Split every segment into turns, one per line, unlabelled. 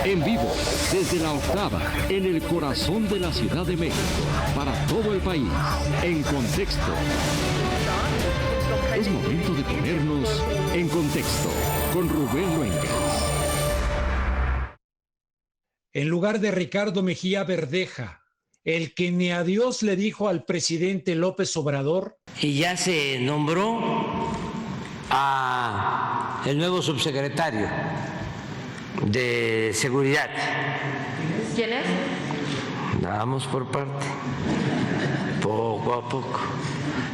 En vivo, desde La Octava, en el corazón de la Ciudad de México, para todo el país, en contexto. Es momento de ponernos en contexto con Rubén Luengas.
En lugar de Ricardo Mejía Verdeja, el que ni a Dios le dijo al presidente López Obrador.
Y ya se nombró a el nuevo subsecretario de Seguridad.
¿Quién es?
Vamos por parte, poco a poco.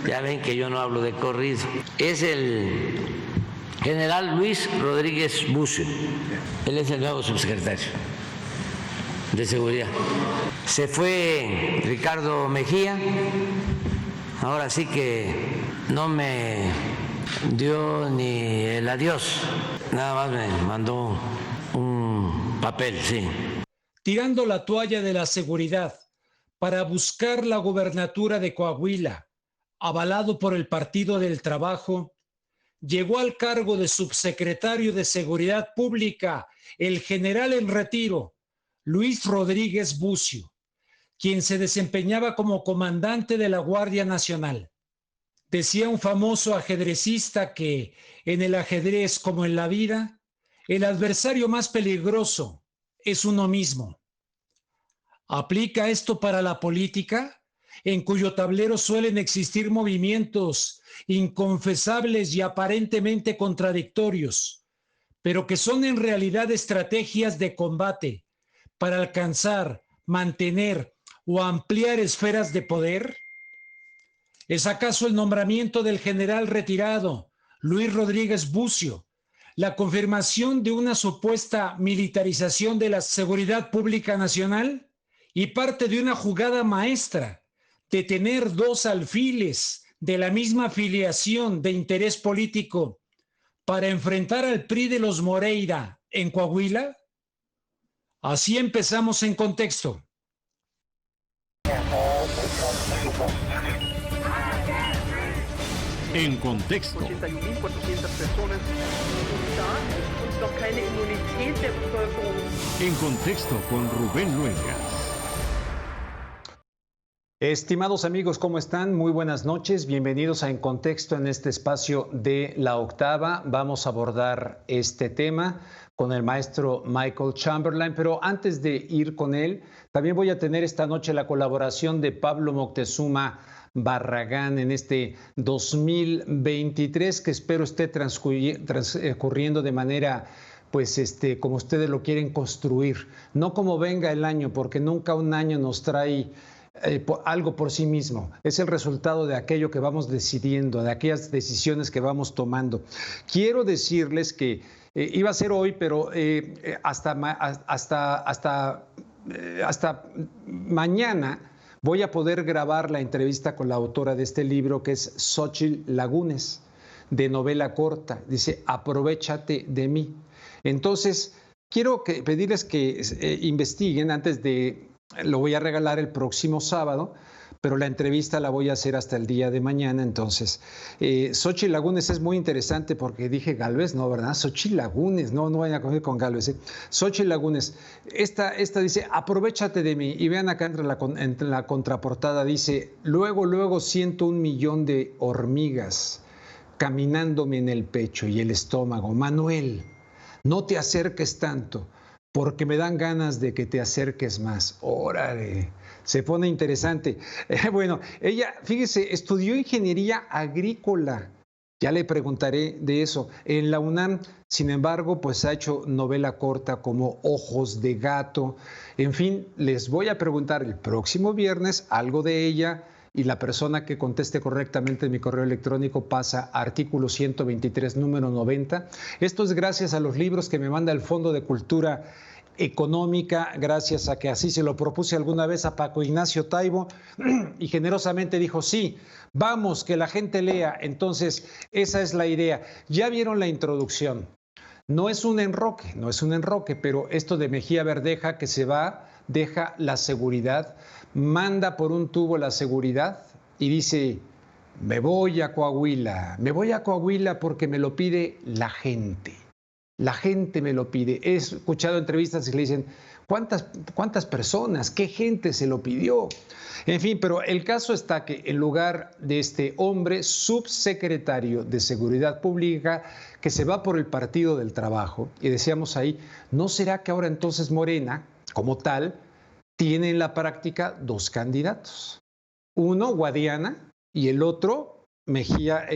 Ya ven que yo no hablo de corrido. Es el general Luis Rodríguez Bucio. Él es el nuevo subsecretario de Seguridad. Se fue Ricardo Mejía. Ahora sí que no me dio ni el adiós. Nada más me mandó un papel, sí.
Tirando la toalla de la seguridad para buscar la gobernatura de Coahuila, avalado por el Partido del Trabajo, llegó al cargo de subsecretario de Seguridad Pública el general en retiro, Luis Rodríguez Bucio, quien se desempeñaba como comandante de la Guardia Nacional. Decía un famoso ajedrecista que, en el ajedrez como en la vida, el adversario más peligroso es uno mismo. ¿Aplica esto para la política, en cuyo tablero suelen existir movimientos inconfesables y aparentemente contradictorios, pero que son en realidad estrategias de combate para alcanzar, mantener o ampliar esferas de poder? ¿Es acaso el nombramiento del general retirado Luis Rodríguez Bucio la confirmación de una supuesta militarización de la seguridad pública nacional y parte de una jugada maestra de tener dos alfiles de la misma filiación de interés político para enfrentar al PRI de los Moreira en Coahuila? Así empezamos en contexto.
En contexto.
81.400 personas. Und noch keine Immunität der Bevölkerung.
En contexto con Rubén Luengas.
Estimados amigos, ¿cómo están? Muy buenas noches. Bienvenidos a En Contexto en este espacio de La Octava. Vamos a abordar este tema con el maestro Michael Chamberlain, pero antes de ir con él, también voy a tener esta noche la colaboración de Pablo Moctezuma Barragán en este 2023 que espero esté transcurriendo de manera como ustedes lo quieren construir, no como venga el año, porque nunca un año nos trae algo por sí mismo. Es el resultado de aquello que vamos decidiendo, de aquellas decisiones que vamos tomando. Quiero decirles que iba a ser hoy, pero hasta mañana voy a poder grabar la entrevista con la autora de este libro, que es Xóchitl Lagunes, de novela corta. Dice, aprovéchate de mí. Entonces, quiero pedirles que investiguen antes de... Lo voy a regalar el próximo sábado, pero la entrevista la voy a hacer hasta el día de mañana. Entonces, Xóchitl Lagunes es muy interesante porque dije Gálvez, no, ¿verdad? Xóchitl Lagunes, no vayan a coger con Gálvez. Xóchitl Lagunes, esta dice, aprovéchate de mí. Y vean acá entre la contraportada, dice, luego siento 1 millón de hormigas caminándome en el pecho y el estómago. Manuel, no te acerques tanto, porque me dan ganas de que te acerques más. Órale, se pone interesante. Bueno, ella, fíjese, estudió ingeniería agrícola. Ya le preguntaré de eso. En la UNAM, sin embargo, pues ha hecho novela corta como Ojos de Gato. En fin, les voy a preguntar el próximo viernes algo de ella y la persona que conteste correctamente en mi correo electrónico pasa a artículo 123, número 90. Esto es gracias a los libros que me manda el Fondo de Cultura Económica, gracias a que así se lo propuse alguna vez a Paco Ignacio Taibo y generosamente dijo, sí, vamos, que la gente lea. Entonces, esa es la idea. Ya vieron la introducción. No es un enroque, pero esto de Mejía Verdeja que se va, deja la seguridad, manda por un tubo la seguridad y dice, me voy a Coahuila porque me lo pide la gente. La gente me lo pide. He escuchado entrevistas que le dicen, ¿cuántas personas? ¿Qué gente se lo pidió? En fin, pero el caso está que en lugar de este hombre subsecretario de Seguridad Pública que se va por el Partido del Trabajo, y decíamos ahí, ¿no será que ahora entonces Morena, como tal, tiene en la práctica dos candidatos? Uno, Guadiana, y el otro, Mejía,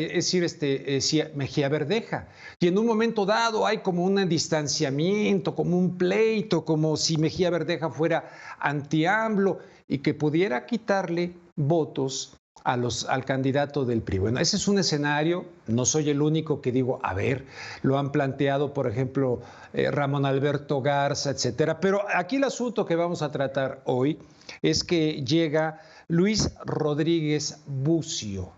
Mejía Verdeja. Y en un momento dado hay como un distanciamiento, como un pleito, como si Mejía Verdeja fuera anti-AMLO y que pudiera quitarle votos al candidato del PRI. Bueno, ese es un escenario, no soy el único que digo, a ver, lo han planteado, por ejemplo, Ramón Alberto Garza, etcétera. Pero aquí el asunto que vamos a tratar hoy es que llega Luis Rodríguez Bucio,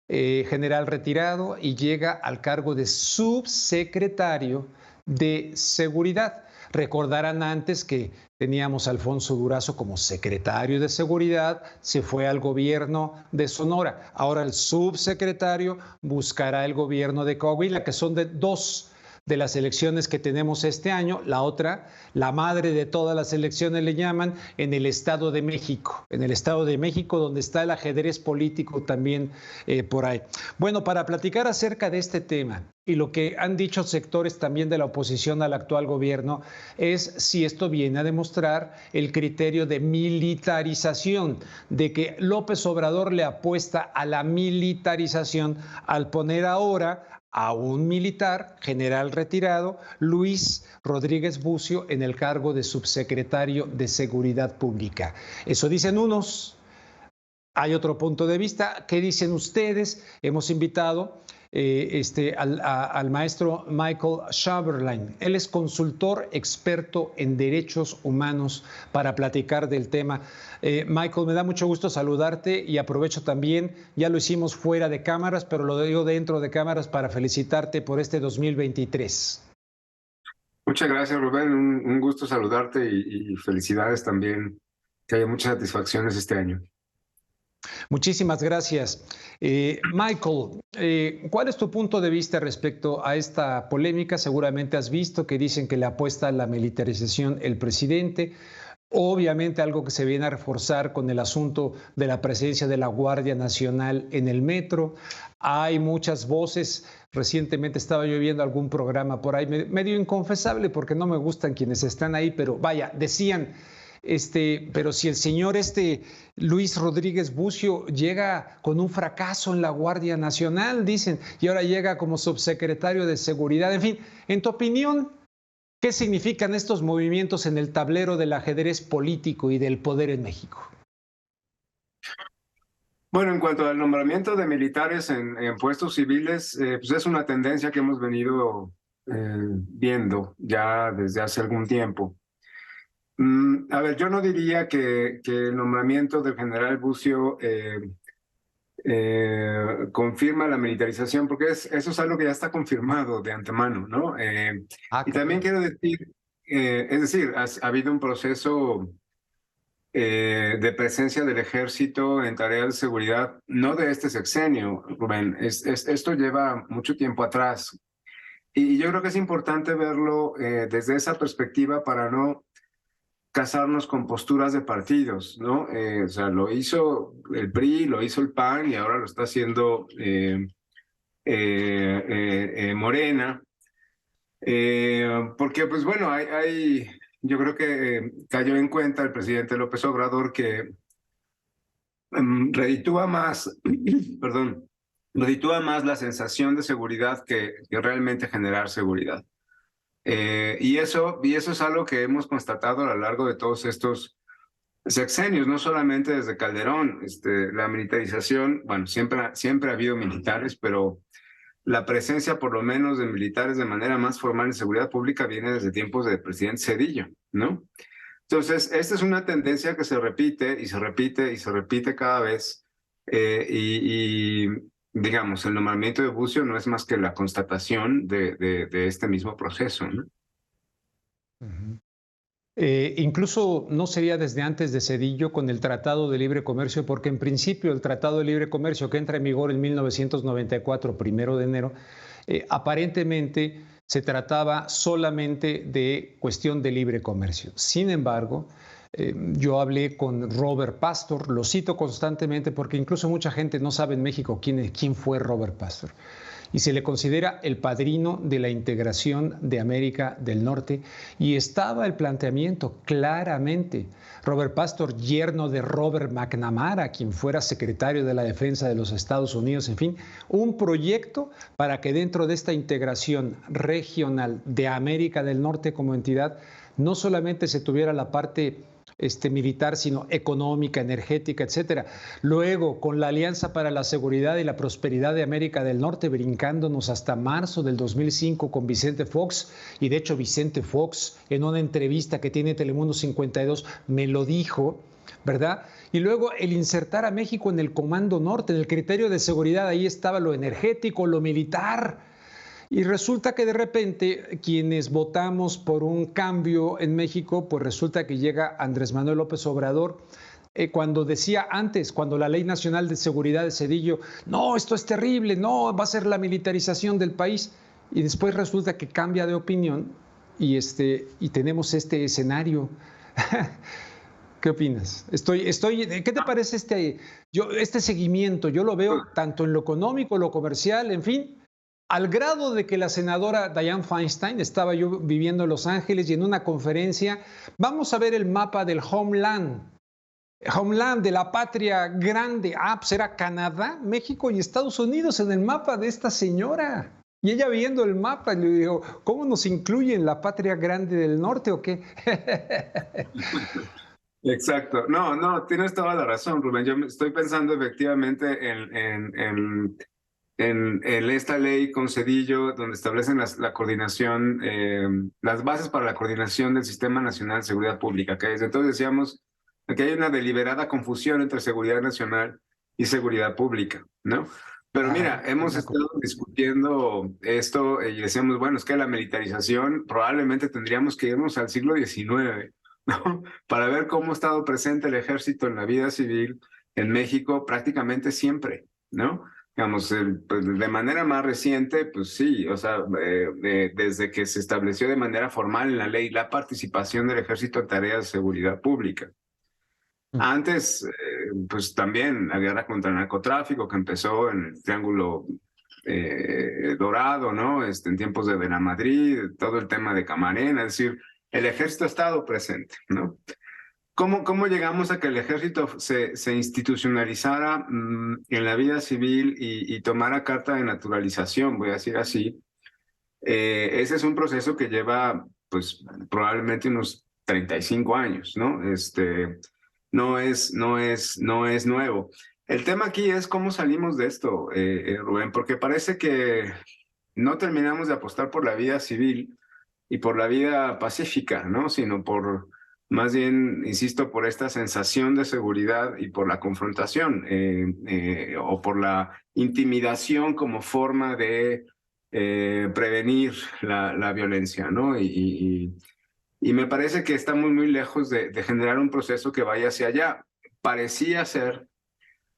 general retirado, y llega al cargo de subsecretario de Seguridad. Recordarán antes que teníamos a Alfonso Durazo como secretario de Seguridad, se fue al gobierno de Sonora. Ahora el subsecretario buscará el gobierno de Coahuila, que son de dos de las elecciones que tenemos este año. La otra, la madre de todas las elecciones le llaman, en el Estado de México. En el Estado de México, donde está el ajedrez político también por ahí. Bueno, para platicar acerca de este tema y lo que han dicho sectores también de la oposición al actual gobierno, es si esto viene a demostrar el criterio de militarización, de que López Obrador le apuesta a la militarización al poner ahora a un militar, general retirado, Luis Rodríguez Bucio, en el cargo de subsecretario de Seguridad Pública. Eso dicen unos. Hay otro punto de vista. ¿Qué dicen ustedes? Hemos invitado al maestro Michael Schaberlein. Él es consultor experto en derechos humanos para platicar del tema. Michael, me da mucho gusto saludarte y aprovecho también, ya lo hicimos fuera de cámaras, pero lo digo dentro de cámaras para felicitarte por este 2023.
Muchas gracias, Rubén. Un gusto saludarte y felicidades también. Que haya muchas satisfacciones este año.
Muchísimas gracias. Michael, ¿cuál es tu punto de vista respecto a esta polémica? Seguramente has visto que dicen que le apuesta a la militarización el presidente. Obviamente algo que se viene a reforzar con el asunto de la presencia de la Guardia Nacional en el metro. Hay muchas voces. Recientemente estaba yo viendo algún programa por ahí, medio inconfesable porque no me gustan quienes están ahí, pero vaya, decían... pero si el señor Luis Rodríguez Bucio llega con un fracaso en la Guardia Nacional, dicen, y ahora llega como subsecretario de Seguridad, en fin, en tu opinión, ¿qué significan estos movimientos en el tablero del ajedrez político y del poder en México?
Bueno, en cuanto al nombramiento de militares en puestos civiles, pues es una tendencia que hemos venido viendo ya desde hace algún tiempo. A ver, yo no diría que el nombramiento del general Bucio confirma la militarización, porque eso es algo que ya está confirmado de antemano, ¿no? Y también quiero decir, es decir, ha habido un proceso de presencia del ejército en tareas de seguridad, no de este sexenio, Rubén, esto lleva mucho tiempo atrás. Y yo creo que es importante verlo desde esa perspectiva para no casarnos con posturas de partidos, ¿no? O sea, lo hizo el PRI, lo hizo el PAN y ahora lo está haciendo Morena. Porque, pues bueno, yo creo que cayó en cuenta el presidente López Obrador que reditúa más, perdón, reditúa más la sensación de seguridad que realmente generar seguridad. Y eso es algo que hemos constatado a lo largo de todos estos sexenios, no solamente desde Calderón. La militarización, bueno, siempre ha habido militares, pero la presencia por lo menos de militares de manera más formal en seguridad pública viene desde tiempos del presidente Zedillo, ¿no? Entonces, esta es una tendencia que se repite y se repite y se repite cada vez, digamos, el nombramiento de Bucio no es más que la constatación de este mismo proceso, ¿no?
Incluso no sería desde antes de Zedillo con el Tratado de Libre Comercio, porque en principio el Tratado de Libre Comercio que entra en vigor en 1994, 1 de enero, aparentemente se trataba solamente de cuestión de libre comercio. Sin embargo, yo hablé con Robert Pastor, lo cito constantemente porque incluso mucha gente no sabe en México quién fue Robert Pastor. Y se le considera el padrino de la integración de América del Norte. Y estaba el planteamiento claramente. Robert Pastor, yerno de Robert McNamara, quien fuera secretario de la Defensa de los Estados Unidos, en fin, un proyecto para que dentro de esta integración regional de América del Norte como entidad, no solamente se tuviera la parte militar, sino económica, energética, etcétera. Luego, con la Alianza para la Seguridad y la Prosperidad de América del Norte, brincándonos hasta marzo del 2005 con Vicente Fox, y de hecho Vicente Fox, en una entrevista que tiene Telemundo 52, me lo dijo, ¿verdad? Y luego el insertar a México en el Comando Norte, en el criterio de seguridad, ahí estaba lo energético, lo militar. Y resulta que de repente quienes votamos por un cambio en México, pues resulta que llega Andrés Manuel López Obrador, cuando decía antes, cuando la Ley Nacional de Seguridad de Zedillo, no, esto es terrible, no, va a ser la militarización del país. Y después resulta que cambia de opinión y tenemos este escenario. ¿Qué opinas? ¿Qué te parece este seguimiento? Yo lo veo tanto en lo económico, lo comercial, en fin. Al grado de que la senadora Dianne Feinstein, estaba yo viviendo en Los Ángeles y en una conferencia, vamos a ver el mapa del Homeland de la patria grande. Pues era Canadá, México y Estados Unidos en el mapa de esta señora. Y ella viendo el mapa, le digo, ¿cómo nos incluye en la patria grande del norte o qué?
Exacto. No, tienes toda la razón, Rubén. Yo estoy pensando efectivamente en esta ley con Zedillo, donde establecen la coordinación, las bases para la coordinación del Sistema Nacional de Seguridad Pública, que desde entonces decíamos que hay una deliberada confusión entre seguridad nacional y seguridad pública, ¿no? Pero mira, hemos estado discutiendo esto y decíamos, bueno, es que la militarización probablemente tendríamos que irnos al siglo XIX, ¿no? Para ver cómo ha estado presente el ejército en la vida civil en México prácticamente siempre, ¿no? Digamos, pues de manera más reciente, pues sí, o sea, desde que se estableció de manera formal en la ley la participación del ejército en tareas de seguridad pública. Antes, pues también la guerra contra el narcotráfico que empezó en el Triángulo Dorado, ¿no? En tiempos de Madrid, todo el tema de Camarena, es decir, el ejército ha estado presente, ¿no? ¿Cómo llegamos a que el ejército se institucionalizara en la vida civil y tomara carta de naturalización, voy a decir así? Ese es un proceso que lleva, pues, probablemente unos 35 años, ¿no? No es nuevo. El tema aquí es cómo salimos de esto, Rubén, porque parece que no terminamos de apostar por la vida civil y por la vida pacífica, ¿no? Sino más bien, insisto, por esta sensación de seguridad y por la confrontación o por la intimidación como forma de prevenir la violencia, ¿no? Y me parece que estamos muy lejos de generar un proceso que vaya hacia allá. Parecía ser,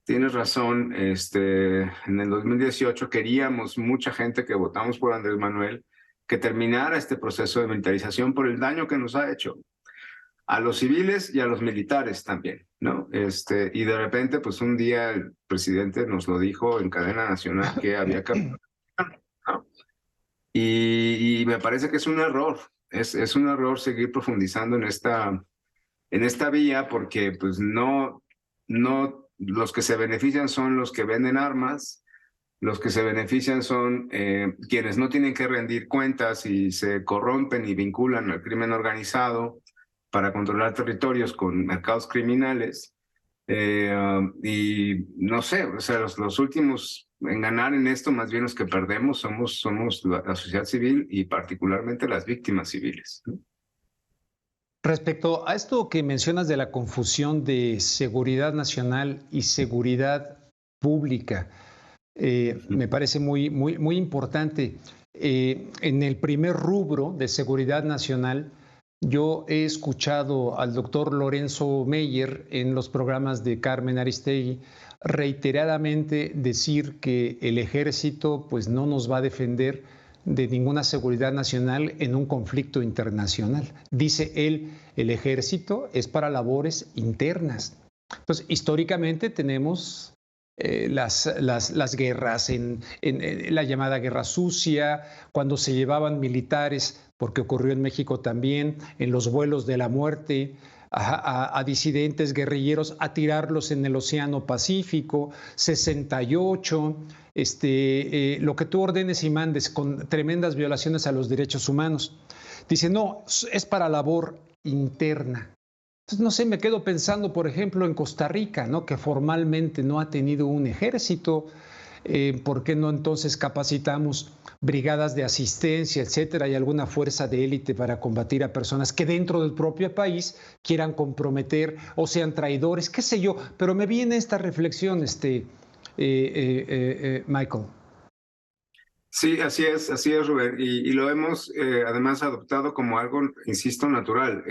tienes razón, en el 2018 queríamos, mucha gente que votamos por Andrés Manuel, que terminara este proceso de militarización por el daño que nos ha hecho a los civiles y a los militares también, ¿no? Y de repente, pues un día el presidente nos lo dijo en cadena nacional que había que... ¿no? Y me parece que es un error, es un error seguir profundizando en esta vía porque pues no los que se benefician son los que venden armas, los que se benefician son quienes no tienen que rendir cuentas y se corrompen y vinculan al crimen organizado para controlar territorios con mercados criminales. Y no sé, o sea, los últimos en ganar en esto, más bien los que perdemos, somos la sociedad civil y particularmente las víctimas civiles, ¿no?
Respecto a esto que mencionas de la confusión de seguridad nacional y seguridad pública, me parece muy importante. En el primer rubro de seguridad nacional, yo he escuchado al doctor Lorenzo Meyer en los programas de Carmen Aristegui reiteradamente decir que el ejército pues no nos va a defender, de ninguna seguridad nacional en un conflicto internacional. Dice él, el ejército es para labores internas. Entonces, históricamente tenemos las guerras, en la llamada Guerra Sucia, cuando se llevaban militares, porque ocurrió en México también, en los vuelos de la muerte, a disidentes guerrilleros, a tirarlos en el Océano Pacífico, 68, lo que tú ordenes y mandes, con tremendas violaciones a los derechos humanos. Dice, no, es para labor interna. Entonces, no sé, me quedo pensando, por ejemplo, en Costa Rica, ¿no? Que formalmente no ha tenido un ejército. ¿Por qué no entonces capacitamos brigadas de asistencia, etcétera, y alguna fuerza de élite para combatir a personas que dentro del propio país quieran comprometer o sean traidores, qué sé yo? Pero me viene esta reflexión, Michael.
Sí, así es, Rubén, y lo hemos además adoptado como algo, insisto, natural.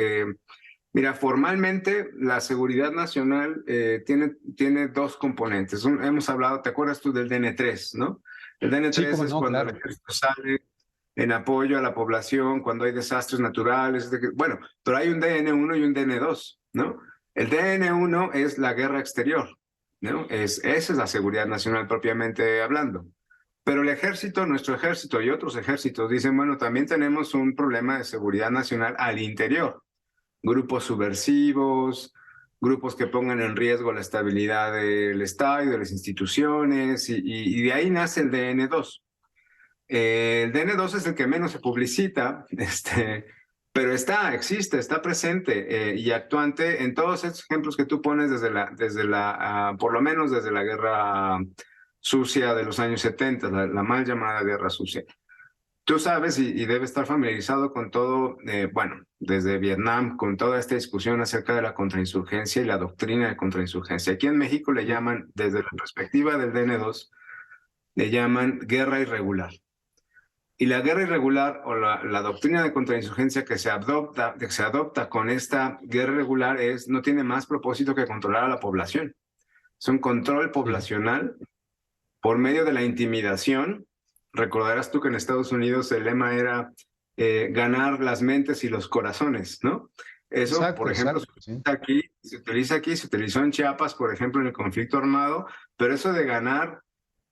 Mira, formalmente la seguridad nacional tiene dos componentes. Hemos hablado, ¿te acuerdas tú del DN3, no? El DN3 sí, es no, cuando el ejército sale en apoyo a la población, cuando hay desastres naturales. Bueno, pero hay un DN1 y un DN2, ¿no? El DN1 es la guerra exterior, ¿no? Esa es la seguridad nacional propiamente hablando. Pero el ejército, nuestro ejército y otros ejércitos dicen, bueno, también tenemos un problema de seguridad nacional al interior. Grupos subversivos, grupos que pongan en riesgo la estabilidad del Estado y de las instituciones, y de ahí nace el DN2. El DN2 es el que menos se publicita, pero existe, está presente y actuante en todos estos ejemplos que tú pones por lo menos desde la Guerra Sucia de los años 70, la mal llamada Guerra Sucia. Tú sabes y debes estar familiarizado con todo, bueno, desde Vietnam, con toda esta discusión acerca de la contrainsurgencia y la doctrina de contrainsurgencia. Aquí en México le llaman, desde la perspectiva del DN2, le llaman guerra irregular. Y la guerra irregular o la doctrina de contrainsurgencia que se adopta con esta guerra irregular no tiene más propósito que controlar a la población. Es un control poblacional por medio de la intimidación. Recordarás tú que en Estados Unidos el lema era ganar las mentes y los corazones, ¿no? Eso, exacto, por ejemplo, se utiliza aquí, se utilizó en Chiapas, por ejemplo, en el conflicto armado, pero eso de ganar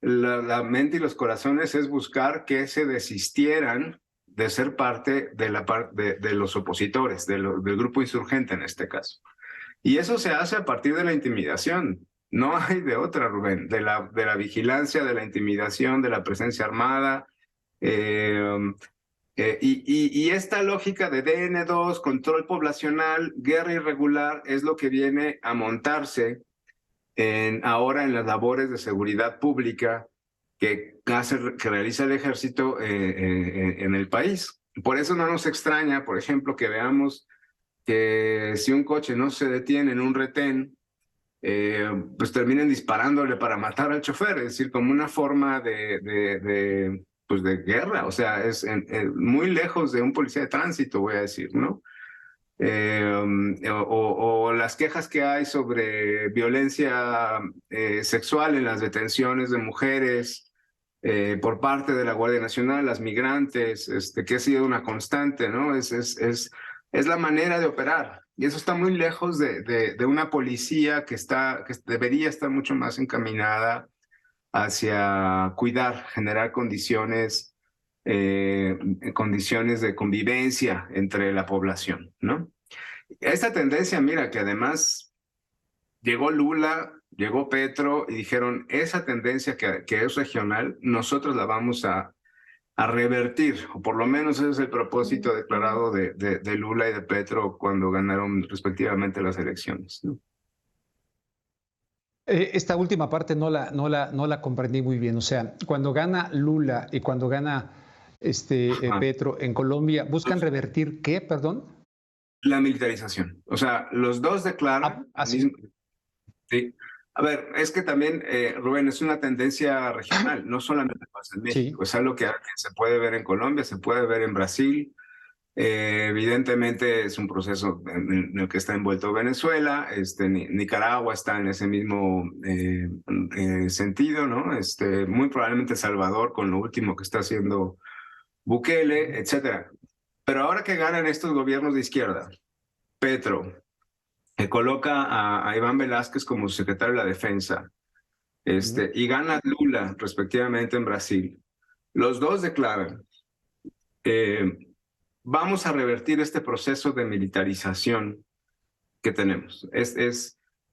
la mente y los corazones es buscar que se desistieran de ser parte de los opositores, del grupo insurgente en este caso. Y eso se hace a partir de la intimidación. No hay de otra, Rubén, de la vigilancia, de la intimidación, de la presencia armada. Y esta lógica de DN2, control poblacional, guerra irregular, es lo que viene a montarse ahora en las labores de seguridad pública que realiza el ejército en el país. Por eso no nos extraña, por ejemplo, que veamos que si un coche no se detiene en un retén, pues terminen disparándole para matar al chofer, es decir, como una forma de guerra, o sea, es muy lejos de un policía de tránsito, voy a decir, ¿no? O las quejas que hay sobre violencia sexual en las detenciones de mujeres por parte de la Guardia Nacional, las migrantes, que ha sido una constante, ¿no? Es la manera de operar. Y eso está muy lejos de una policía que debería estar mucho más encaminada hacia cuidar, generar condiciones de convivencia entre la población, ¿no? Esta tendencia, mira, que además llegó Lula, llegó Petro y dijeron, esa tendencia que es regional, nosotros la vamos a revertir, o por lo menos ese es el propósito declarado de Lula y de Petro cuando ganaron respectivamente las elecciones, ¿no?
Esta última parte no la comprendí muy bien. O sea, cuando gana Lula y cuando gana Petro en Colombia, ¿buscan revertir qué, perdón?
La militarización. O sea, los dos declaran... Sí. A ver, es que también, Rubén, es una tendencia regional, no solamente pasa en México, sí. Es algo que se puede ver en Colombia, se puede ver en Brasil, evidentemente es un proceso en el que está envuelto Venezuela, Nicaragua está en ese mismo sentido, ¿no? Muy probablemente El Salvador con lo último que está haciendo Bukele, etcétera. Pero ahora que ganan estos gobiernos de izquierda, Petro, que coloca a Iván Velázquez como secretario de la Defensa, y gana Lula, respectivamente, en Brasil, los dos declaran, vamos a revertir este proceso de militarización que tenemos.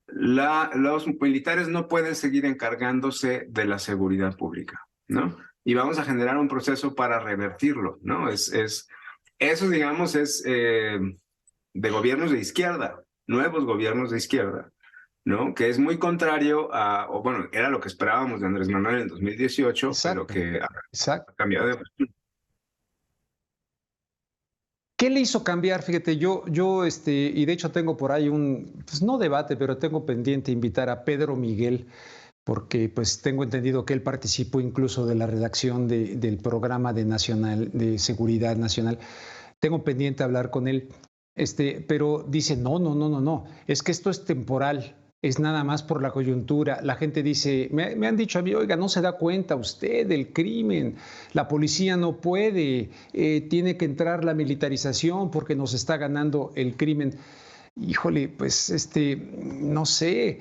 Los militares no pueden seguir encargándose de la seguridad pública, ¿no? Y vamos a generar un proceso para revertirlo, ¿no? Eso, digamos, es de gobiernos de izquierda, nuevos gobiernos de izquierda, ¿no? Que es muy contrario o bueno, era lo que esperábamos de Andrés Manuel en 2018,
Exacto.
pero que ha cambiado de...
¿Qué le hizo cambiar? Fíjate, yo y de hecho tengo por ahí pues no debate, pero tengo pendiente invitar a Pedro Miguel, porque pues tengo entendido que él participó incluso de la redacción del programa de Seguridad Nacional. Tengo pendiente hablar con él, pero dice, no, es que esto es temporal. Es nada más por la coyuntura. La gente dice, me han dicho a mí, oiga, no se da cuenta usted del crimen, la policía no puede, tiene que entrar la militarización porque nos está ganando el crimen. Híjole, pues no sé.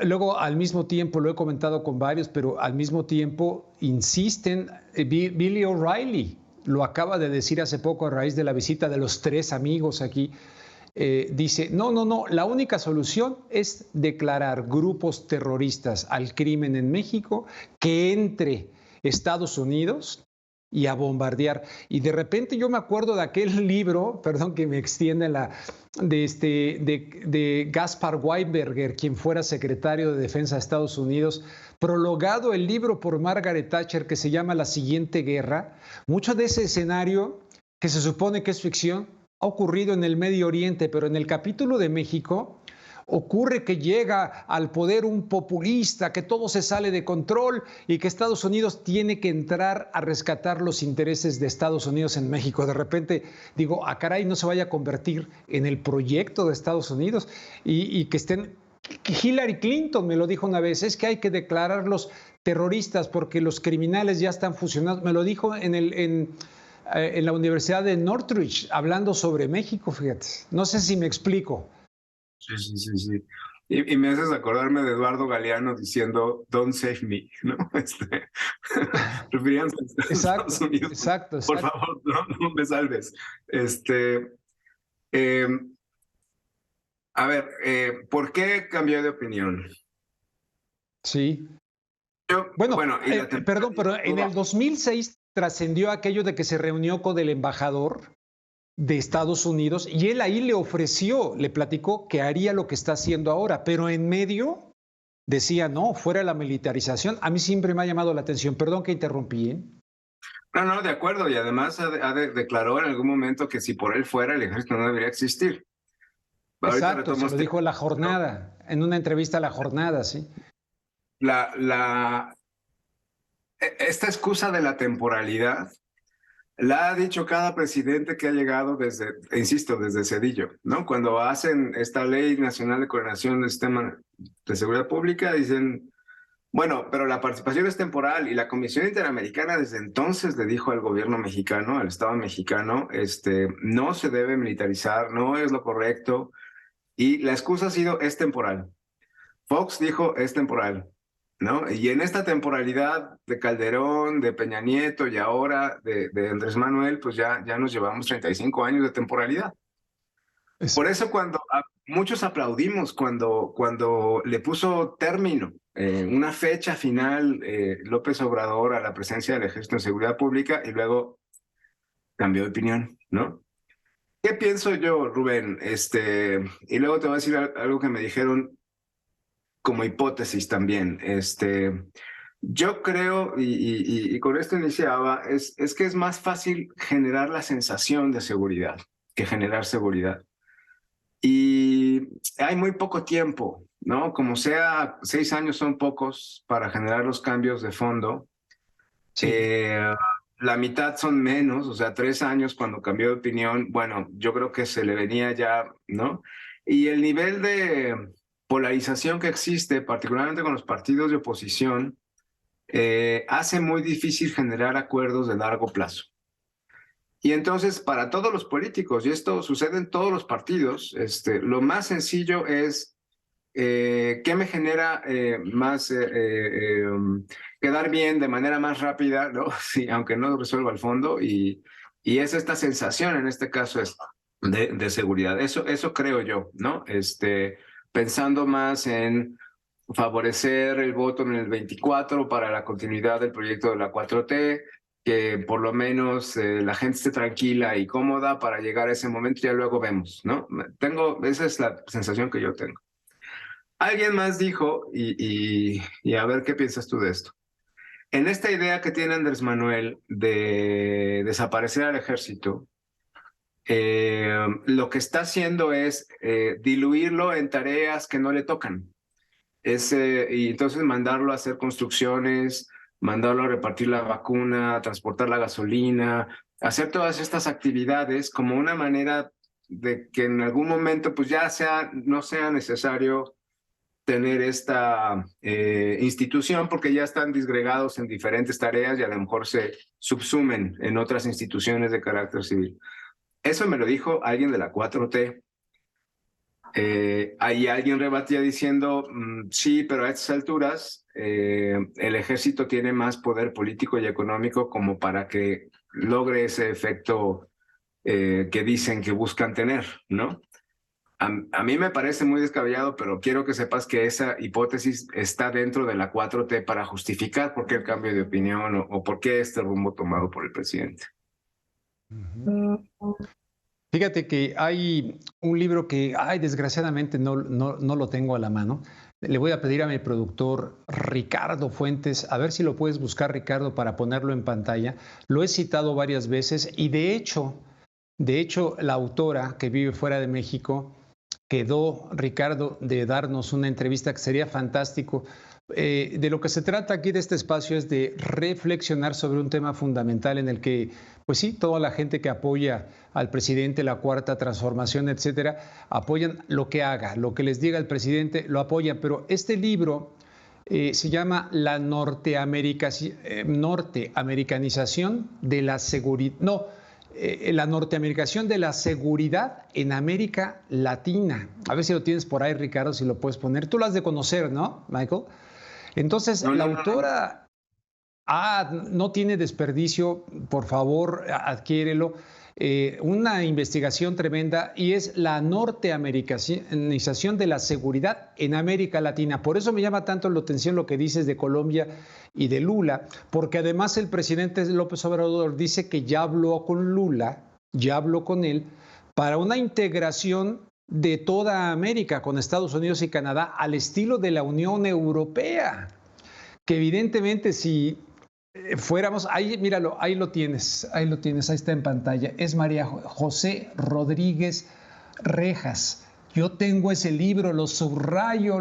Luego, al mismo tiempo, lo he comentado con varios, pero al mismo tiempo insisten, Billy O'Reilly lo acaba de decir hace poco a raíz de la visita de los 3 amigos aquí. Dice, no, la única solución es declarar grupos terroristas al crimen en México, que entre Estados Unidos y a bombardear. Y de repente yo me acuerdo de aquel libro, perdón que me extienda, de Gaspar Weinberger, quien fuera secretario de Defensa de Estados Unidos, prologado el libro por Margaret Thatcher, que se llama La Siguiente Guerra. Mucho de ese escenario, que se supone que es ficción, ha ocurrido en el Medio Oriente, pero en el capítulo de México ocurre que llega al poder un populista, que todo se sale de control y que Estados Unidos tiene que entrar a rescatar los intereses de Estados Unidos en México. De repente digo, caray, no se vaya a convertir en el proyecto de Estados Unidos y que estén... Hillary Clinton me lo dijo una vez, es que hay que declararlos terroristas porque los criminales ya están fusionados. Me lo dijo en la Universidad de Northridge, hablando sobre México, fíjate. No sé si me explico.
Sí. Y me haces acordarme de Eduardo Galeano diciendo, don't save me, ¿no? Refiriéndose a Estados Unidos.
Exacto.
Por favor, no me salves. A ver, ¿por qué cambió de opinión?
Sí. Perdón, pero en el 2006 trascendió aquello de que se reunió con el embajador de Estados Unidos y él ahí le platicó que haría lo que está haciendo ahora, pero en medio decía, no, fuera la militarización. A mí siempre me ha llamado la atención. Perdón que interrumpí, ¿eh?
No, de acuerdo. Y además declaró en algún momento que si por él fuera, el ejército no debería existir.
Exacto, se lo dijo en La Jornada, en una entrevista a La Jornada, sí.
Esta excusa de la temporalidad la ha dicho cada presidente que ha llegado desde Zedillo, ¿no? Cuando hacen esta Ley Nacional de Coordinación del Sistema de Seguridad Pública, dicen, bueno, pero la participación es temporal y la Comisión Interamericana desde entonces le dijo al gobierno mexicano, al Estado mexicano, no se debe militarizar, no es lo correcto, y la excusa ha sido, es temporal. Fox dijo, es temporal, ¿no? Y en esta temporalidad de Calderón, de Peña Nieto y ahora de Andrés Manuel, pues ya nos llevamos 35 años de temporalidad. Por eso muchos aplaudimos cuando le puso término, una fecha final, López Obrador a la presencia del Ejército en Seguridad Pública y luego cambió de opinión, ¿no? ¿Qué pienso yo, Rubén? Y luego te voy a decir algo que me dijeron como hipótesis también. Yo creo, y con esto iniciaba, es que es más fácil generar la sensación de seguridad que generar seguridad. Y hay muy poco tiempo, ¿no? Como sea, 6 años son pocos para generar los cambios de fondo. Sí. La mitad son menos, o sea, 3 años cuando cambió de opinión, bueno, yo creo que se le venía ya, ¿no? Y el nivel de polarización que existe, particularmente con los partidos de oposición, hace muy difícil generar acuerdos de largo plazo. Y entonces, para todos los políticos, y esto sucede en todos los partidos, lo más sencillo es qué me genera más quedar bien de manera más rápida, ¿no? Sí, aunque no resuelva el fondo, y es esta sensación, en este caso, es de seguridad. Eso creo yo, ¿no? Pensando más en favorecer el voto en el 24 para la continuidad del proyecto de la 4T, que por lo menos la gente esté tranquila y cómoda para llegar a ese momento, ya luego vemos, ¿no? Esa es la sensación que yo tengo. Alguien más dijo, y a ver qué piensas tú de esto. En esta idea que tiene Andrés Manuel de desaparecer al ejército, lo que está haciendo es diluirlo en tareas que no le tocan. Y entonces mandarlo a hacer construcciones, mandarlo a repartir la vacuna, a transportar la gasolina, hacer todas estas actividades como una manera de que en algún momento pues ya no sea necesario tener esta institución, porque ya están disgregados en diferentes tareas y a lo mejor se subsumen en otras instituciones de carácter civil. Eso me lo dijo alguien de la 4T. Ahí alguien rebatía diciendo, sí, pero a estas alturas el ejército tiene más poder político y económico como para que logre ese efecto que dicen que buscan tener, ¿no? A mí me parece muy descabellado, pero quiero que sepas que esa hipótesis está dentro de la 4T para justificar por qué el cambio de opinión o por qué este rumbo tomado por el presidente.
Fíjate que hay un libro que, desgraciadamente no lo tengo a la mano. Le voy a pedir a mi productor Ricardo Fuentes, a ver si lo puedes buscar, Ricardo, para ponerlo en pantalla. Lo he citado varias veces y de hecho, la autora que vive fuera de México quedó, Ricardo, de darnos una entrevista que sería fantástico. De lo que se trata aquí de este espacio es de reflexionar sobre un tema fundamental en el que, pues sí, toda la gente que apoya al presidente, la cuarta transformación, etcétera, apoyan lo que haga, lo que les diga el presidente, lo apoyan. Pero este libro se llama La norteamericanización de la seguridad. No, la norteamericación de la seguridad en América Latina. A ver si lo tienes por ahí, Ricardo, si lo puedes poner. Tú lo has de conocer, ¿no, Michael? Entonces, la autora, no tiene desperdicio, por favor, adquiérelo. Una investigación tremenda y es la norteamericanización de la seguridad en América Latina. Por eso me llama tanto la atención lo que dices de Colombia y de Lula, porque además el presidente López Obrador dice que ya habló con Lula, ya habló con él, para una integración de toda América con Estados Unidos y Canadá al estilo de la Unión Europea, que evidentemente si fuéramos, ahí míralo, ahí lo tienes, ahí está en pantalla, es María José Rodríguez Rejas. Yo tengo ese libro, lo subrayo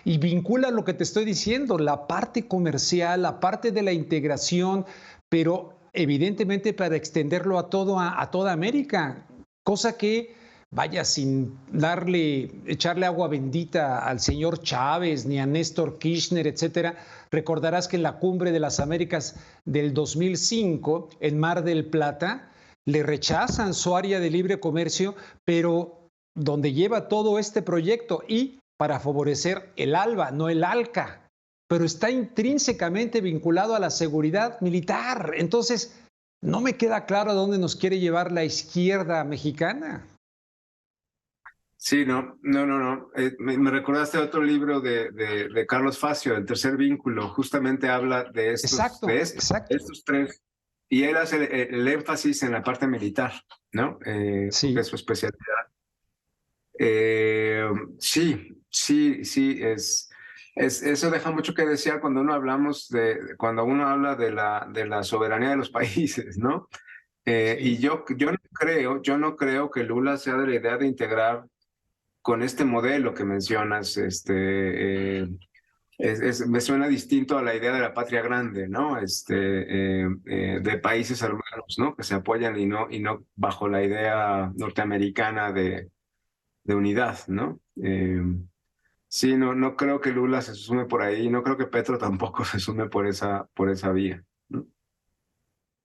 y vincula lo que te estoy diciendo, la parte comercial, la parte de la integración, pero evidentemente para extenderlo a toda América, cosa que, vaya, sin echarle agua bendita al señor Chávez ni a Néstor Kirchner, etcétera. Recordarás que en la Cumbre de las Américas del 2005, en Mar del Plata, le rechazan su área de libre comercio, pero donde lleva todo este proyecto y para favorecer el ALBA, no el ALCA, pero está intrínsecamente vinculado a la seguridad militar. Entonces, no me queda claro a dónde nos quiere llevar la izquierda mexicana.
Sí, no. Me recordaste otro libro de Carlos Facio, El tercer vínculo, justamente habla de estos tres, y él hace el énfasis en la parte militar, ¿no?
Sí.
Porque es su especialidad. Sí, eso deja mucho que desear cuando uno habla de la soberanía de los países, ¿no? Y yo no creo que Lula sea de la idea de integrar con este modelo que mencionas, me suena distinto a la idea de la patria grande, ¿no? De países hermanos, ¿no? Que se apoyan y no bajo la idea norteamericana de unidad, ¿no? Sí, no creo que Lula se sume por ahí, no creo que Petro tampoco se sume por esa vía, ¿no?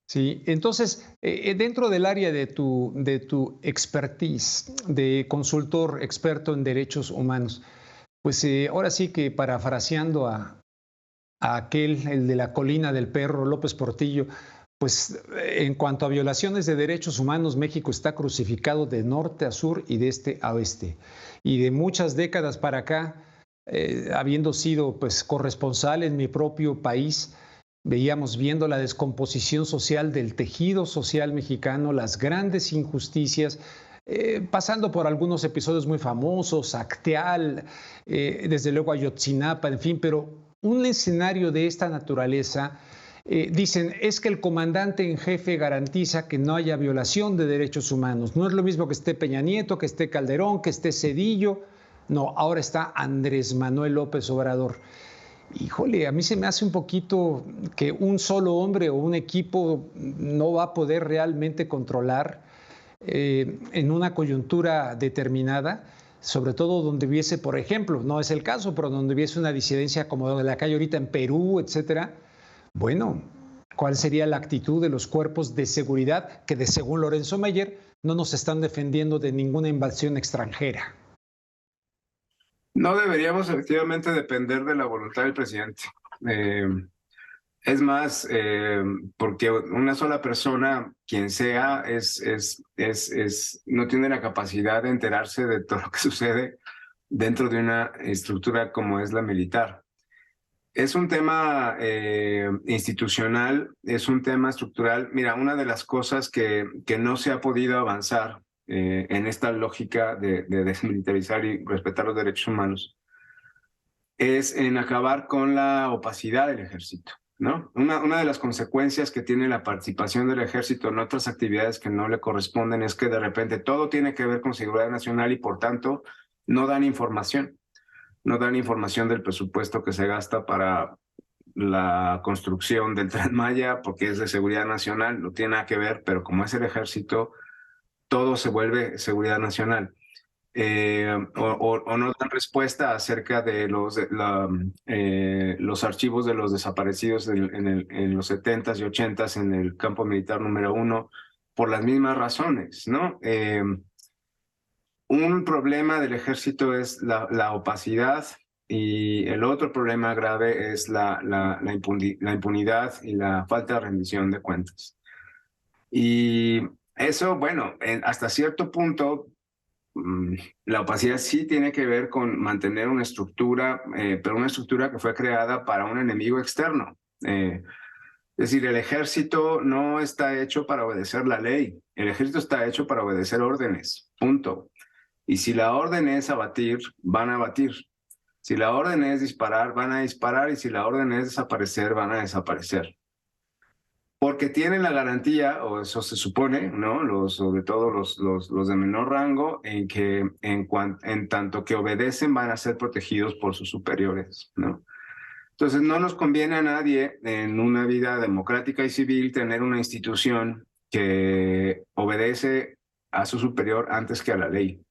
Sí, entonces, dentro del área de tu expertise, de consultor experto en derechos humanos, pues ahora sí que parafraseando a aquel, el de la colina del perro, López Portillo, pues en cuanto a violaciones de derechos humanos, México está crucificado de norte a sur y de este a oeste. Y de muchas décadas para acá, habiendo sido pues corresponsal en mi propio país, veíamos viendo la descomposición social del tejido social mexicano, las grandes injusticias, pasando por algunos episodios muy famosos, Acteal, desde luego Ayotzinapa, en fin, pero un escenario de esta naturaleza, dicen, es que el comandante en jefe garantiza que no haya violación de derechos humanos. No es lo mismo que esté Peña Nieto, que esté Calderón, que esté Zedillo. No, ahora está Andrés Manuel López Obrador. Híjole, a mí se me hace un poquito que un solo hombre o un equipo no va a poder realmente controlar en una coyuntura determinada, sobre todo donde hubiese, por ejemplo, no es el caso, pero donde hubiese una disidencia como la que hay ahorita en Perú, etcétera. Bueno, ¿cuál sería la actitud de los cuerpos de seguridad que, según Lorenzo Meyer, no nos están defendiendo de ninguna invasión extranjera?
No deberíamos efectivamente depender de la voluntad del presidente. Es más, porque una sola persona, quien sea, no tiene la capacidad de enterarse de todo lo que sucede dentro de una estructura como es la militar. Es un tema institucional, es un tema estructural. Mira, una de las cosas que no se ha podido avanzar en esta lógica de desmilitarizar y respetar los derechos humanos es en acabar con la opacidad del ejército, ¿no? Una de las consecuencias que tiene la participación del ejército en otras actividades que no le corresponden es que de repente todo tiene que ver con seguridad nacional y por tanto no dan información. No dan información del presupuesto que se gasta para la construcción del Tren Maya porque es de seguridad nacional, no tiene nada que ver, pero como es el ejército, todo se vuelve seguridad nacional. O no dan respuesta acerca de los archivos de los desaparecidos en los 70s y 80s en el campo militar número 1 por las mismas razones, ¿no? Un problema del ejército es la opacidad y el otro problema grave es la impunidad y la falta de rendición de cuentas. Y eso, bueno, hasta cierto punto, la opacidad sí tiene que ver con mantener una estructura, pero una estructura que fue creada para un enemigo externo. Es decir, el ejército no está hecho para obedecer la ley, el ejército está hecho para obedecer órdenes, punto. Y si la orden es abatir, van a abatir. Si la orden es disparar, van a disparar. Y si la orden es desaparecer, van a desaparecer. Porque tienen la garantía, o eso se supone, ¿no? Sobre todo los de menor rango, en que en tanto que obedecen van a ser protegidos por sus superiores, ¿no? Entonces no nos conviene a nadie en una vida democrática y civil tener una institución que obedece a su superior antes que a la ley.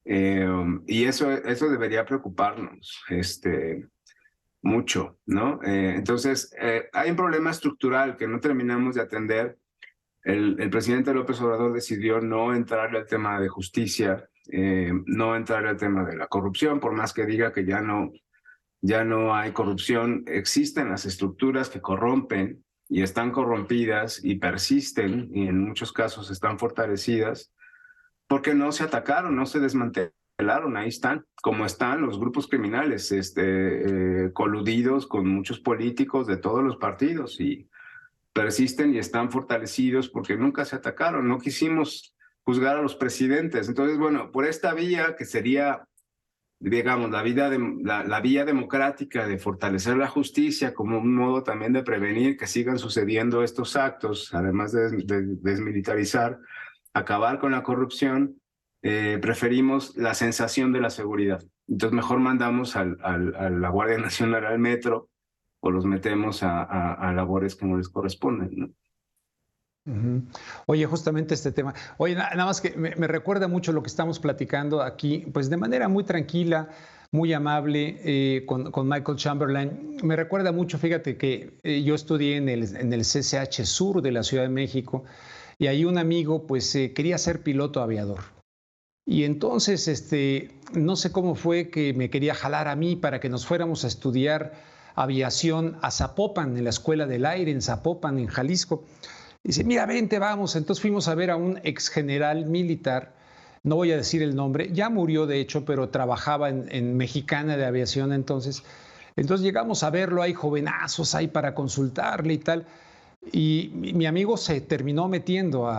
Y eso debería preocuparnos mucho, ¿no? Entonces, hay un problema estructural que no terminamos de atender. El presidente López Obrador decidió no entrarle al tema de justicia, no entrarle al tema de la corrupción, por más que diga que ya no hay corrupción. Existen las estructuras que corrompen y están corrompidas y persisten y en muchos casos están fortalecidas porque no se atacaron, no se desmantelaron, ahí están, como están los grupos criminales, coludidos con muchos políticos de todos los partidos y persisten y están fortalecidos porque nunca se atacaron, no quisimos juzgar a los presidentes. Entonces, bueno, por esta vía que sería, digamos, la vía democrática de fortalecer la justicia como un modo también de prevenir que sigan sucediendo estos actos, además de desmilitarizar, acabar con la corrupción, preferimos la sensación de la seguridad. Entonces mejor mandamos a la Guardia Nacional al metro o los metemos a labores que no les corresponden, ¿no?
Oye, justamente este tema. Oye, nada más que me recuerda mucho lo que estamos platicando aquí, pues de manera muy tranquila, muy amable con Michael Chamberlain. Me recuerda mucho, fíjate que yo estudié en el CCH Sur de la Ciudad de México y ahí un amigo pues quería ser piloto aviador. Y entonces, no sé cómo fue que me quería jalar a mí para que nos fuéramos a estudiar aviación a Zapopan, en la Escuela del Aire, en Zapopan, en Jalisco. Y dice, mira, vente, vamos. Entonces fuimos a ver a un ex general militar, no voy a decir el nombre, ya murió de hecho, pero trabajaba en Mexicana de Aviación entonces. Entonces llegamos a verlo, hay jovenazos ahí para consultarle y tal. Y mi amigo se terminó metiendo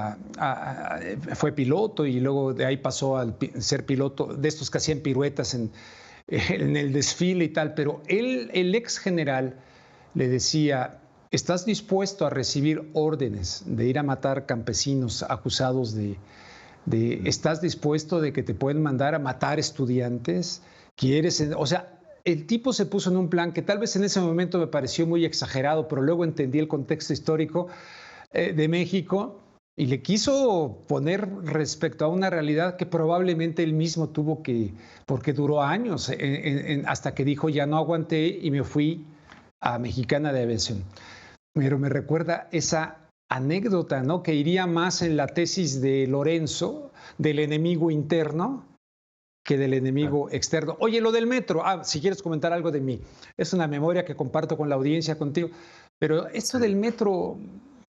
fue piloto y luego de ahí pasó a ser piloto de estos que hacían piruetas en el desfile y tal. Pero él, el ex general, le decía, ¿estás dispuesto a recibir órdenes de ir a matar campesinos acusados estás dispuesto de que te pueden mandar a matar estudiantes? ¿Quieres? O sea, el tipo se puso en un plan que tal vez en ese momento me pareció muy exagerado, pero luego entendí el contexto histórico de México y le quiso poner respecto a una realidad que probablemente él mismo tuvo porque duró años, hasta que dijo, ya no aguanté y me fui a Mexicana de Aviación. Pero me recuerda esa anécdota, ¿no? Que iría más en la tesis de Lorenzo, del enemigo interno, que del enemigo externo. Oye, lo del metro, si quieres comentar algo de mí, es una memoria que comparto con la audiencia, contigo, pero esto del metro,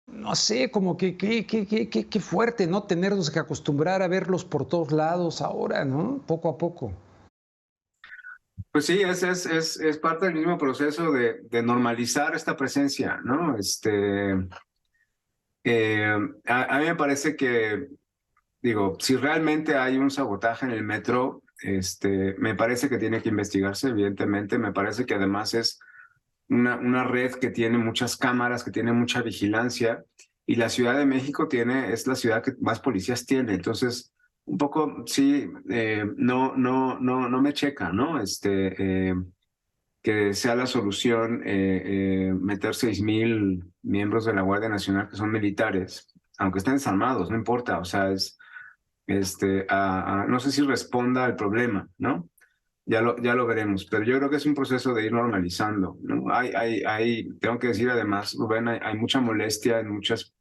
no sé, como que qué fuerte, ¿no? Tenernos que acostumbrar a verlos por todos lados ahora, ¿no? Poco a poco.
Pues sí, es parte del mismo proceso de normalizar esta presencia, ¿no? A mí me parece que, digo, si realmente hay un sabotaje en el metro, me parece que tiene que investigarse, evidentemente. Me parece que además es una red que tiene muchas cámaras, que tiene mucha vigilancia, y la Ciudad de México es la ciudad que más policías tiene. Entonces, un poco, sí, no me checa, ¿no? Que sea la solución meter 6,000 miembros de la Guardia Nacional que son militares, aunque estén desarmados, no importa, o sea, no sé si responda al problema, ¿no? Ya lo veremos, pero yo creo que es un proceso de ir normalizando, ¿no? Tengo que decir además, Rubén, hay mucha molestia en muchas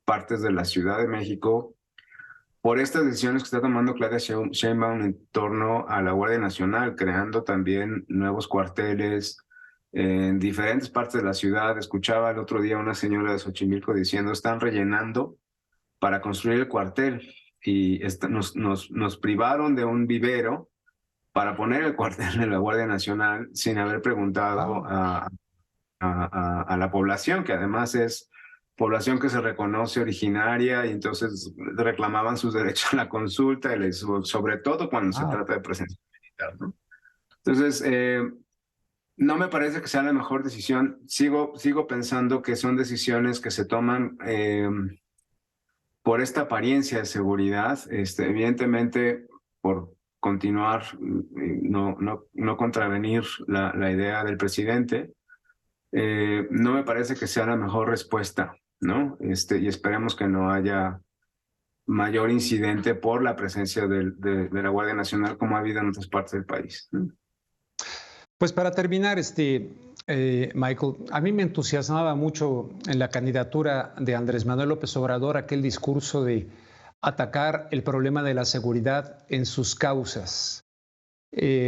partes de la Ciudad de México por estas decisiones que está tomando Claudia Sheinbaum en torno a la Guardia Nacional, creando también nuevos cuarteles en diferentes partes de la ciudad. Escuchaba el otro día una señora de Xochimilco diciendo, están rellenando para construir el cuartel, y nos privaron de un vivero para poner el cuartel de la Guardia Nacional sin haber preguntado a la población, que además es población que se reconoce originaria, y entonces reclamaban sus derechos a la consulta, sobre todo cuando se trata de presencia militar, ¿no? Entonces, no me parece que sea la mejor decisión. Sigo pensando que son decisiones que se toman por esta apariencia de seguridad, evidentemente por continuar, no contravenir la idea del presidente. No me parece que sea la mejor respuesta, ¿no? Y esperemos que no haya mayor incidente por la presencia de la Guardia Nacional como ha habido en otras partes del país, ¿no?
Pues para terminar, Michael, a mí me entusiasmaba mucho en la candidatura de Andrés Manuel López Obrador aquel discurso de atacar el problema de la seguridad en sus causas,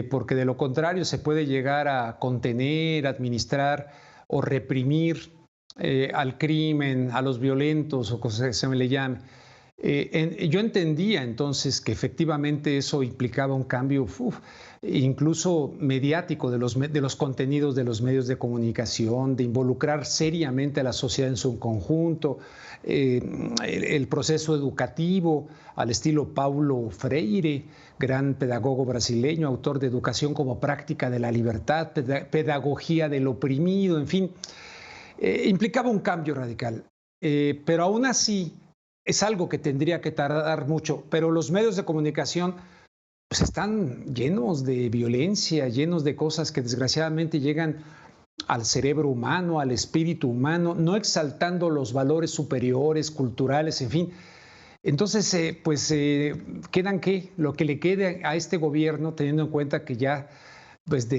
porque de lo contrario se puede llegar a contener, administrar o reprimir al crimen, a los violentos o como se le llame. Yo entendía entonces que efectivamente eso implicaba un cambio incluso mediático de los contenidos de los medios de comunicación, de involucrar seriamente a la sociedad en su conjunto, el proceso educativo al estilo Paulo Freire, gran pedagogo brasileño, autor de Educación como práctica de la libertad, pedagogía del oprimido, en fin, implicaba un cambio radical. Pero aún así es algo que tendría que tardar mucho, pero los medios de comunicación pues están llenos de violencia, llenos de cosas que desgraciadamente llegan al cerebro humano, al espíritu humano, no exaltando los valores superiores, culturales, en fin. Entonces, quedan lo que le quede a este gobierno, teniendo en cuenta que ya pues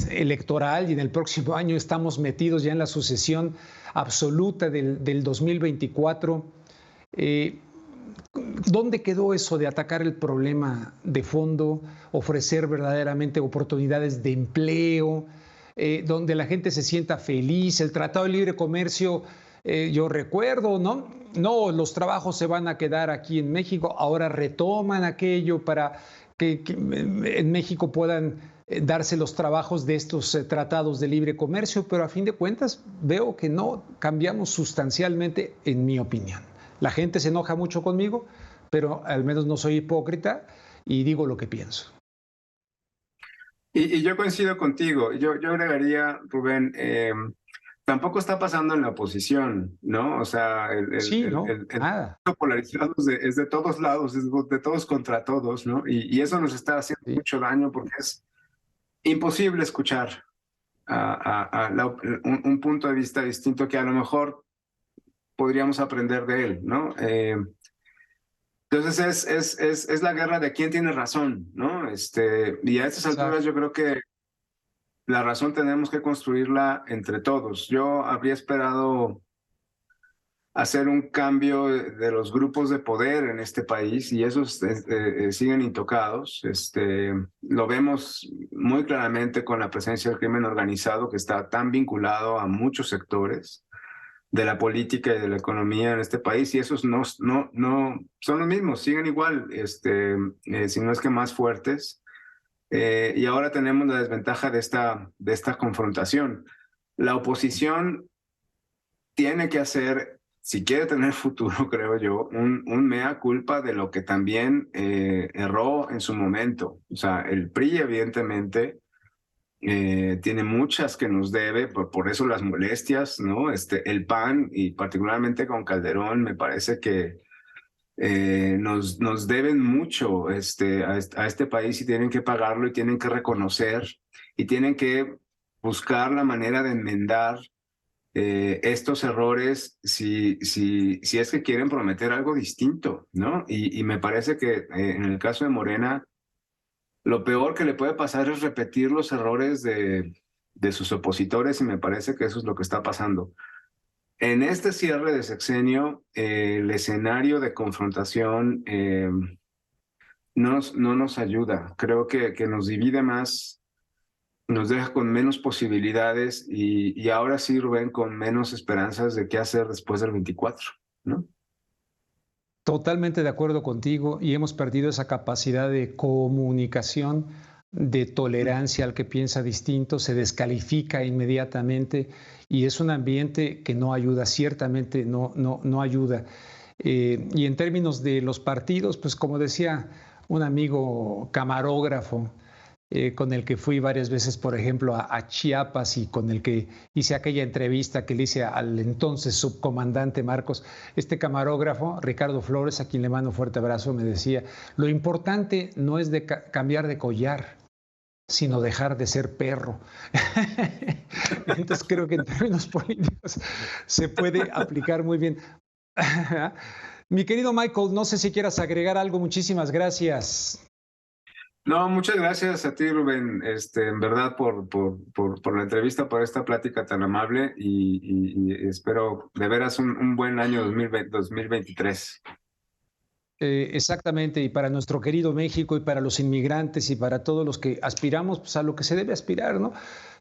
electoral, y en el próximo año estamos metidos ya en la sucesión absoluta del 2024. ¿Dónde quedó eso de atacar el problema de fondo, ofrecer verdaderamente oportunidades de empleo, donde la gente se sienta feliz? El Tratado de Libre Comercio, yo recuerdo, no, los trabajos se van a quedar aquí en México, ahora retoman aquello para que en México puedan darse los trabajos de estos tratados de libre comercio, pero a fin de cuentas veo que no cambiamos sustancialmente, en mi opinión. La gente se enoja mucho conmigo, pero al menos no soy hipócrita y digo lo que pienso.
Y yo coincido contigo. Yo agregaría, Rubén, tampoco está pasando en la oposición, ¿no? O sea, el polarizado es de todos lados, es de todos contra todos, ¿no? Y eso nos está haciendo mucho daño porque es imposible escuchar un punto de vista distinto que a lo mejor podríamos aprender de él, ¿no? Entonces es la guerra de quién tiene razón, ¿no? Y a estas alturas yo creo que la razón tenemos que construirla entre todos. Yo habría esperado hacer un cambio de los grupos de poder en este país y esos siguen intocados. Lo vemos muy claramente con la presencia del crimen organizado, que está tan vinculado a muchos sectores de la política y de la economía en este país, y esos no son los mismos, siguen igual, si no es que más fuertes. Y ahora tenemos la desventaja de esta confrontación. La oposición tiene que hacer, si quiere tener futuro, creo yo, un mea culpa de lo que también erró en su momento. O sea, el PRI evidentemente tiene muchas que nos debe, por eso las molestias, ¿no? El PAN, y particularmente con Calderón, me parece que nos deben mucho a este país, y tienen que pagarlo y tienen que reconocer y tienen que buscar la manera de enmendar estos errores si es que quieren prometer algo distinto, ¿no? Y me parece que en el caso de Morena, lo peor que le puede pasar es repetir los errores de sus opositores, y me parece que eso es lo que está pasando. En este cierre de sexenio, el escenario de confrontación no nos ayuda. Creo que nos divide más, nos deja con menos posibilidades y ahora sí, Rubén, con menos esperanzas de qué hacer después del 24, ¿no?
Totalmente de acuerdo contigo, y hemos perdido esa capacidad de comunicación, de tolerancia al que piensa distinto, se descalifica inmediatamente y es un ambiente que no ayuda, ciertamente no ayuda. Y en términos de los partidos, pues como decía un amigo camarógrafo, con el que fui varias veces, por ejemplo, a Chiapas, y con el que hice aquella entrevista que le hice al entonces subcomandante Marcos, este camarógrafo, Ricardo Flores, a quien le mando un fuerte abrazo, me decía, lo importante no es cambiar de collar, sino dejar de ser perro. Entonces creo que en términos políticos se puede aplicar muy bien. Mi querido Michael, no sé si quieras agregar algo. Muchísimas gracias.
No, muchas gracias a ti, Rubén, en verdad, por la entrevista, por esta plática tan amable, y espero de veras un buen año 2023.
Exactamente, y para nuestro querido México, y para los inmigrantes, y para todos los que aspiramos, pues, a lo que se debe aspirar, ¿no?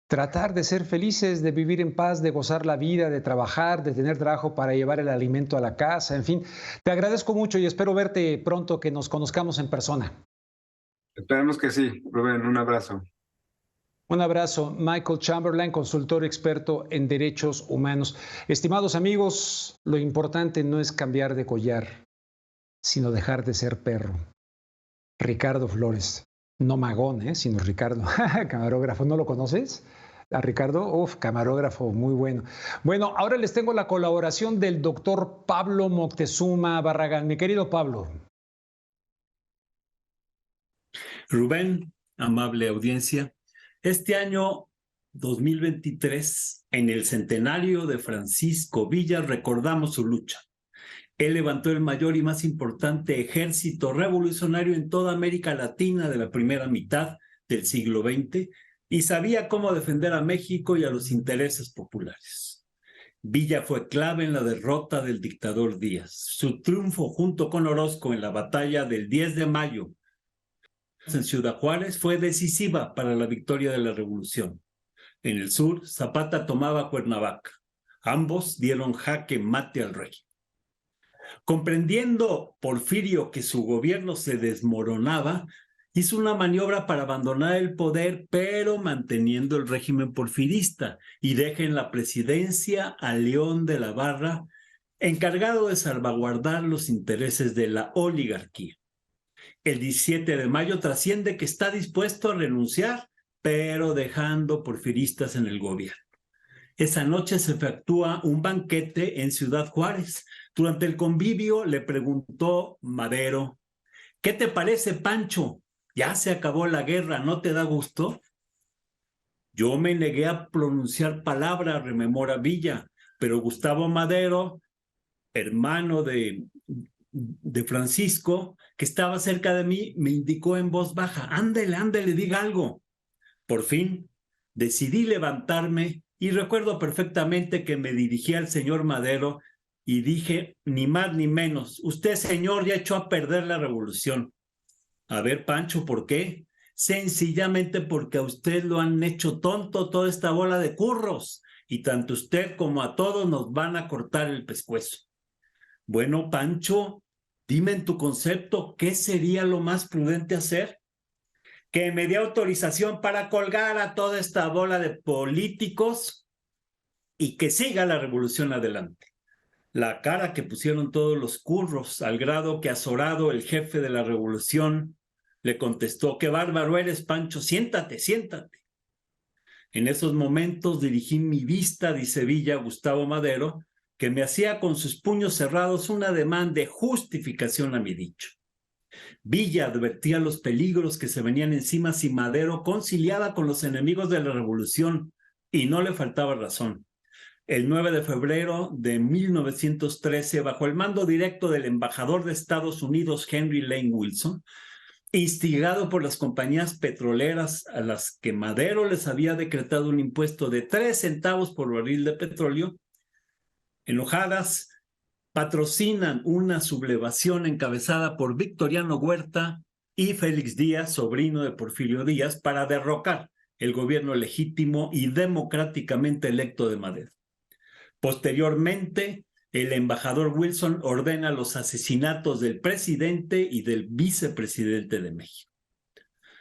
Tratar de ser felices, de vivir en paz, de gozar la vida, de trabajar, de tener trabajo para llevar el alimento a la casa, en fin. Te agradezco mucho y espero verte pronto, que nos conozcamos en persona.
Esperemos que sí, Rubén, un abrazo.
Un abrazo, Michael Chamberlain, consultor experto en derechos humanos. Estimados amigos, lo importante no es cambiar de collar, sino dejar de ser perro. Ricardo Flores, no Magón, sino Ricardo, camarógrafo, ¿no lo conoces? A Ricardo, camarógrafo, muy bueno. Bueno, ahora les tengo la colaboración del doctor Pablo Moctezuma Barragán. Mi querido Pablo.
Rubén, amable audiencia, este año 2023, en el centenario de Francisco Villa, recordamos su lucha. Él levantó el mayor y más importante ejército revolucionario en toda América Latina de la primera mitad del siglo XX, y sabía cómo defender a México y a los intereses populares. Villa fue clave en la derrota del dictador Díaz. Su triunfo junto con Orozco en la batalla del 10 de mayo en Ciudad Juárez fue decisiva para la victoria de la revolución. En el sur, Zapata tomaba Cuernavaca. Ambos dieron jaque mate al rey. Comprendiendo Porfirio que su gobierno se desmoronaba, hizo una maniobra para abandonar el poder, pero manteniendo el régimen porfirista, y deja en la presidencia a León de la Barra, encargado de salvaguardar los intereses de la oligarquía. El 17 de mayo trasciende que está dispuesto a renunciar, pero dejando porfiristas en el gobierno. Esa noche se efectúa un banquete en Ciudad Juárez. Durante el convivio le preguntó Madero: ¿qué te parece, Pancho? Ya se acabó la guerra, ¿no te da gusto? Yo me negué a pronunciar palabra, rememora Villa, pero Gustavo Madero, hermano de Francisco, que estaba cerca de mí, me indicó en voz baja: ándele, ándele, diga algo. Por fin, decidí levantarme y recuerdo perfectamente que me dirigí al señor Madero y dije, ni más ni menos: usted, señor, ya echó a perder la revolución. A ver, Pancho, ¿por qué? Sencillamente porque a usted lo han hecho tonto toda esta bola de curros, y tanto usted como a todos nos van a cortar el pescuezo. Bueno, Pancho, dime en tu concepto, ¿qué sería lo más prudente hacer? Que me dé autorización para colgar a toda esta bola de políticos y que siga la revolución adelante. La cara que pusieron todos los curros, al grado que azorado el jefe de la revolución le contestó: qué bárbaro eres, Pancho, siéntate, siéntate. En esos momentos dirigí mi vista, dice Villa, Gustavo Madero, que me hacía con sus puños cerrados un ademán de justificación a mi dicho. Villa advertía los peligros que se venían encima si Madero conciliaba con los enemigos de la revolución, y no le faltaba razón. El 9 de febrero de 1913, bajo el mando directo del embajador de Estados Unidos, Henry Lane Wilson, instigado por las compañías petroleras a las que Madero les había decretado un impuesto de 3 centavos por barril de petróleo, enojadas, patrocinan una sublevación encabezada por Victoriano Huerta y Félix Díaz, sobrino de Porfirio Díaz, para derrocar el gobierno legítimo y democráticamente electo de Madero. Posteriormente, el embajador Wilson ordena los asesinatos del presidente y del vicepresidente de México.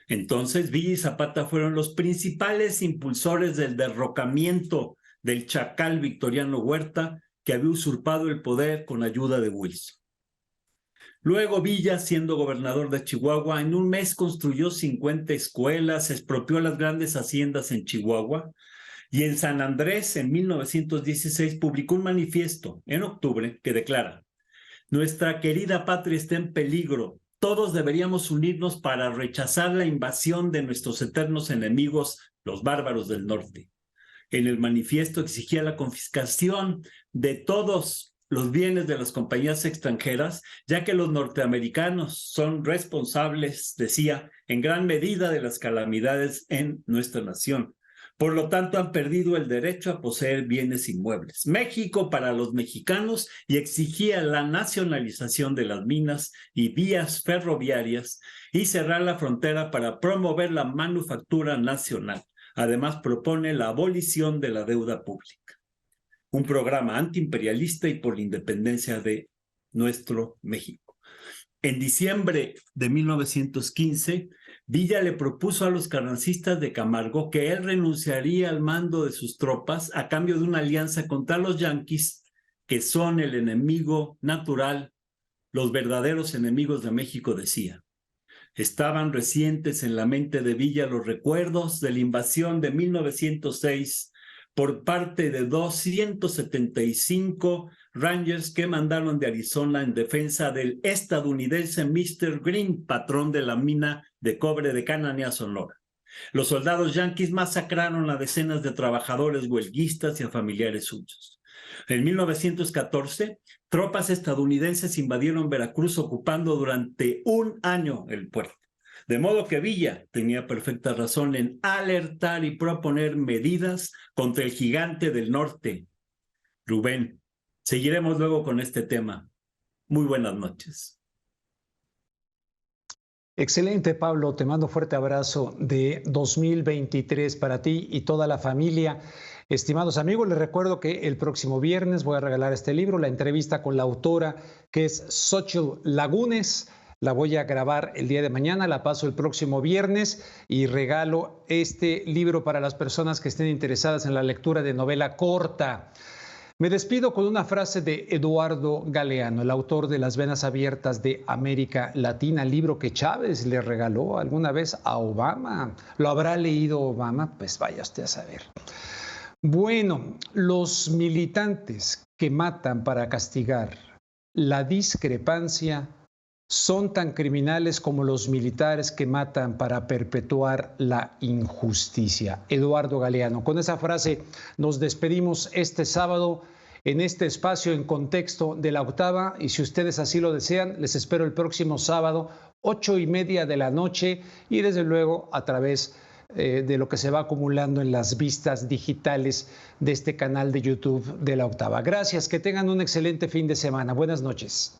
Entonces, Villa y Zapata fueron los principales impulsores del derrocamiento del chacal Victoriano Huerta, que había usurpado el poder con ayuda de Wilson. Luego Villa, siendo gobernador de Chihuahua, en un mes construyó 50 escuelas, expropió las grandes haciendas en Chihuahua, y en San Andrés, en 1916, publicó un manifiesto en octubre que declara: nuestra querida patria está en peligro. Todos deberíamos unirnos para rechazar la invasión de nuestros eternos enemigos, los bárbaros del norte. En el manifiesto exigía la confiscación de todos los bienes de las compañías extranjeras, ya que los norteamericanos son responsables, decía, en gran medida de las calamidades en nuestra nación. Por lo tanto, han perdido el derecho a poseer bienes inmuebles. México para los mexicanos, y exigía la nacionalización de las minas y vías ferroviarias y cerrar la frontera para promover la manufactura nacional. Además, propone la abolición de la deuda pública. Un programa antiimperialista y por la independencia de nuestro México. En diciembre de 1915, Villa le propuso a los carrancistas de Camargo que él renunciaría al mando de sus tropas a cambio de una alianza contra los yanquis, que son el enemigo natural, los verdaderos enemigos de México, decía. Estaban recientes en la mente de Villa los recuerdos de la invasión de 1906 por parte de 275 Rangers que mandaron de Arizona en defensa del estadounidense Mr. Green, patrón de la mina de cobre de Cananea, Sonora. Los soldados yanquis masacraron a decenas de trabajadores huelguistas y a familiares suyos. En 1914, tropas estadounidenses invadieron Veracruz, ocupando durante un año el puerto. De modo que Villa tenía perfecta razón en alertar y proponer medidas contra el gigante del norte. Rubén, seguiremos luego con este tema. Muy buenas noches.
Excelente, Pablo. Te mando fuerte abrazo de 2023 para ti y toda la familia. Estimados amigos, les recuerdo que el próximo viernes voy a regalar este libro, la entrevista con la autora, que es Xóchitl Lagunes. La voy a grabar el día de mañana, la paso el próximo viernes y regalo este libro para las personas que estén interesadas en la lectura de novela corta. Me despido con una frase de Eduardo Galeano, el autor de Las Venas Abiertas de América Latina, libro que Chávez le regaló alguna vez a Obama. ¿Lo habrá leído Obama? Pues vaya usted a saber. Bueno, los militantes que matan para castigar la discrepancia son tan criminales como los militares que matan para perpetuar la injusticia. Eduardo Galeano. Con esa frase nos despedimos este sábado en este espacio en contexto de la octava, y si ustedes así lo desean, les espero el próximo sábado, 8:30 de la noche, y desde luego a través de lo que se va acumulando en las vistas digitales de este canal de YouTube de la octava. Gracias, que tengan un excelente fin de semana. Buenas noches.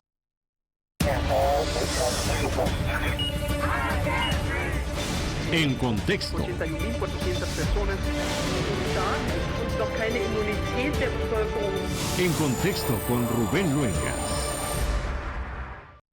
En contexto.
81.400 personas und noch keine Immunität der Bevölkerung.
En contexto con Rubén Luengas.